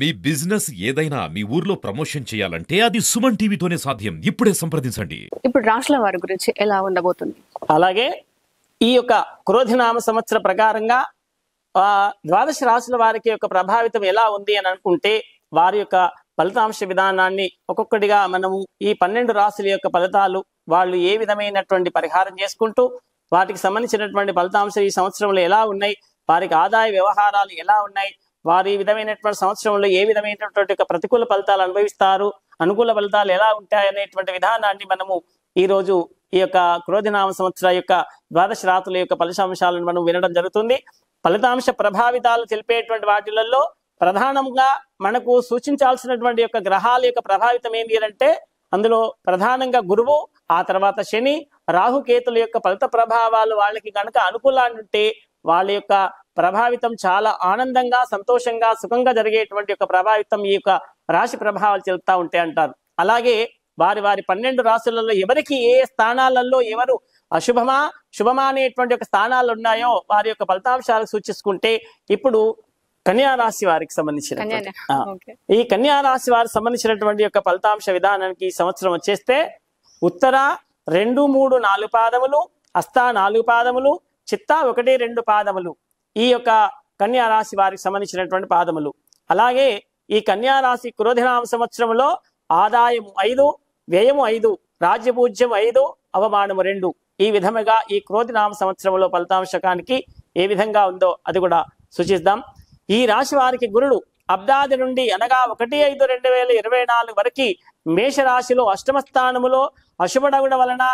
మీ business ఏదైనా మీ ఊర్లో promotion చేయాలంటే అది సుమన్ టీవీతోనే సాధ్యం. ఇప్పుడే సంప్రదించండి. ఇప్పుడు రాశుల వారి గురించి ఎలా ఉండబోతుంది? అలాగే ఈ యొక్క క్రోధినామ సంవత్సర ప్రకారంగా ద్వాదశ రాశుల వారికి యొక్క ప్రభావితం ఎలా ఉంది అని అనుకుంటే వారి యొక్క ఫలితాంశ విధానాన్ని ఒక్కొక్కటిగా మనము ఈ 12 రాశుల యొక్క ఫలితాలు వాళ్ళు ఏ విధమైనటువంటి పరిహారం చేసుకుంటూ వాటికి సంబంధించినటువంటి ఫలితాంశం ఈ సంవత్సరంలో ఎలా ఉన్నాయి, వారికి ఆదాయ వ్యవహారాలు ఎలా ఉన్నాయి, వారి విధమైనటువంటి సంవత్సరంలో ఏ విధమైనటువంటి ప్రతికూల ఫలితాలు అనుభవిస్తారు, అనుకూల ఫలితాలు ఎలా ఉంటాయి అనేటువంటి విధానాన్ని మనము ఈ రోజు ఈ యొక్క క్రోధినామ సంవత్సర యొక్క ద్వాదశ రాశుల యొక్క ఫలితాంశాలను మనం వినడం జరుగుతుంది. ఫలితాంశ ప్రభావితాలు తెలిపేటువంటి వాటిలలో ప్రధానంగా మనకు సూచించాల్సినటువంటి యొక్క గ్రహాల యొక్క ప్రభావితం ఏంటి అంటే అందులో ప్రధానంగా గురువు, ఆ తర్వాత శని, రాహుకేతుల యొక్క ఫలిత ప్రభావాలు వాళ్ళకి కనుక అనుకూలాన్ని ఉంటే వాళ్ళ యొక్క ప్రభావితం చాలా ఆనందంగా, సంతోషంగా, సుఖంగా జరిగేటువంటి యొక్క ప్రభావితం ఈ యొక్క రాశి ప్రభావాలు చెల్తా ఉంటాయి అంటారు. అలాగే వారి 12 రాశులలో ఎవరికి ఏ స్థానాలలో ఎవరు అశుభమా శుభమా అనేటువంటి ఒక స్థానాలు ఉన్నాయో వారి యొక్క ఫలితాంశాలు సూచిస్తుంటే ఇప్పుడు కన్యా రాశి వారికి సంబంధించిన ఈ కన్యా రాశి వారికి సంబంధించినటువంటి యొక్క ఫలితాంశ విధానానికి ఈ సంవత్సరం వచ్చేస్తే ఉత్తర 2, 3, 4 పాదములు, హస్త 4 పాదములు, చిత్త 1, 2 పాదములు ఈ యొక్క కన్యా రాశి వారికి సంబంధించినటువంటి పాదములు. అలాగే ఈ కన్యా రాశి క్రోధినామ సంవత్సరంలో ఆదాయం 5, వ్యయము 5, రాజ్యపూజ్యం 5, అవమానము 2 ఈ విధముగా ఈ క్రోధినామ సంవత్సరంలో ఫలితాంశకానికి ఏ విధంగా ఉందో అది కూడా సూచిద్దాం. ఈ రాశి వారికి గురుడు అబ్దాది నుండి అనగా 1/5/2024 వరకు మేషరాశిలో అష్టమ స్థానములో అశుభడగుడ వలన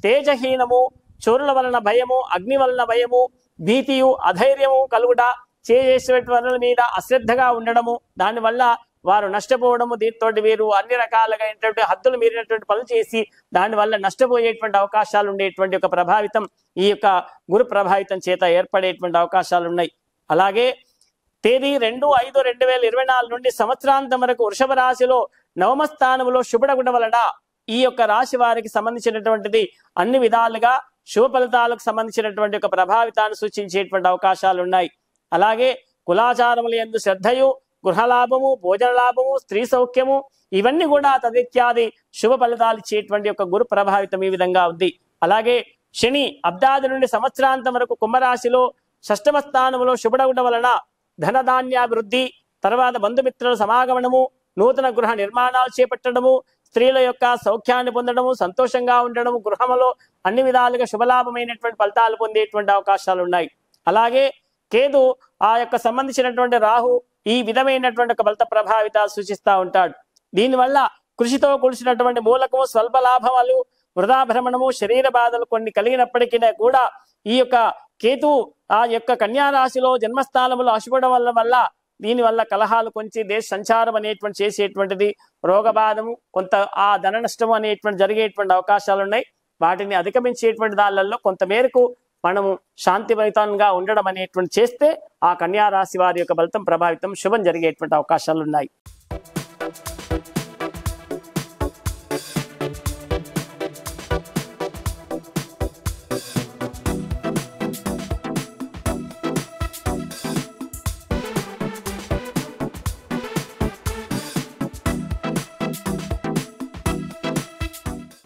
తేజహీనము, చోరుల వలన భయము, అగ్ని వలన భయము, భీతియు, అధైర్యము కలుగుట, చేసేటువంటి వనరుల మీద అశ్రద్ధగా ఉండడము, దానివల్ల వారు నష్టపోవడము, దీంతో వీరు అన్ని రకాలుగా హద్దులు మీరినటువంటి పనులు చేసి దానివల్ల నష్టపోయేటువంటి అవకాశాలు ఉండేటువంటి ఒక ప్రభావితం ఈ యొక్క గురు ప్రభావితం చేత ఏర్పడేటువంటి అవకాశాలు ఉన్నాయి. అలాగే తేదీ 2/5/2024 నుండి సంవత్సరాంతం వరకు వృషభ రాశిలో నవమ స్థానంలో శుభడగుడ వలన ఈ యొక్క రాశి వారికి సంబంధించినటువంటిది అన్ని విధాలుగా శుభ ఫలితాలకు సంబంధించినటువంటి ఒక ప్రభావితాన్ని సూచించేటువంటి అవకాశాలు ఉన్నాయి. అలాగే కులాచారముల యందు శ్రద్ధయు, గృహలాభము, భోజన లాభము, స్త్రీ సౌఖ్యము ఇవన్నీ కూడా తదిత్యాది శుభ ఫలితాలు ఇచ్చేటువంటి ఒక గురు ప్రభావితం ఈ విధంగా ఉంది. అలాగే శని అబ్దాది నుండి సంవత్సరాంతం వరకు కుంభరాశిలో షష్టమ స్థానంలో శుభడగుడ వలన ధనధాన్యాభివృద్ధి, తర్వాత బంధుమిత్రుల సమాగమనము, నూతన గృహ నిర్మాణాలు చేపట్టడము, స్త్రీల యొక్క సౌఖ్యాన్ని పొందడము, సంతోషంగా ఉండడము, గృహములో అన్ని విధాలుగా శుభలాభమైనటువంటి ఫలితాలు పొందేటువంటి అవకాశాలు ఉన్నాయి. అలాగే కేతు ఆ యొక్క సంబంధించినటువంటి రాహు ఈ విధమైనటువంటి ఒక ఫలిత ప్రభావితాలు సూచిస్తూ ఉంటాడు. దీనివల్ల కృషితో కూల్చినటువంటి మూలకము, స్వల్ప లాభాలు, వృధాభ్రమణము, శరీర బాధలు కొన్ని కలిగినప్పటికీ కూడా ఈ యొక్క కేతు ఆ యొక్క కన్యా రాశిలో జన్మస్థానములో అశుభడం వల్ల దీనివల్ల కలహాలు కొంచెం దేశ సంచారం అనేటువంటి చేసేటువంటిది, రోగబాధము, కొంత ఆ ధన నష్టము అనేటువంటి జరిగేటువంటి అవకాశాలు ఉన్నాయి. వాటిని అధిగమించేటువంటి దానిలలో కొంత మేరకు మనము శాంతియుతంగా ఉండడం అనేటువంటి చేస్తే ఆ కన్యా రాశి వారి యొక్క ఫలితం ప్రభావితం శుభం జరిగేటువంటి అవకాశాలు ఉన్నాయి.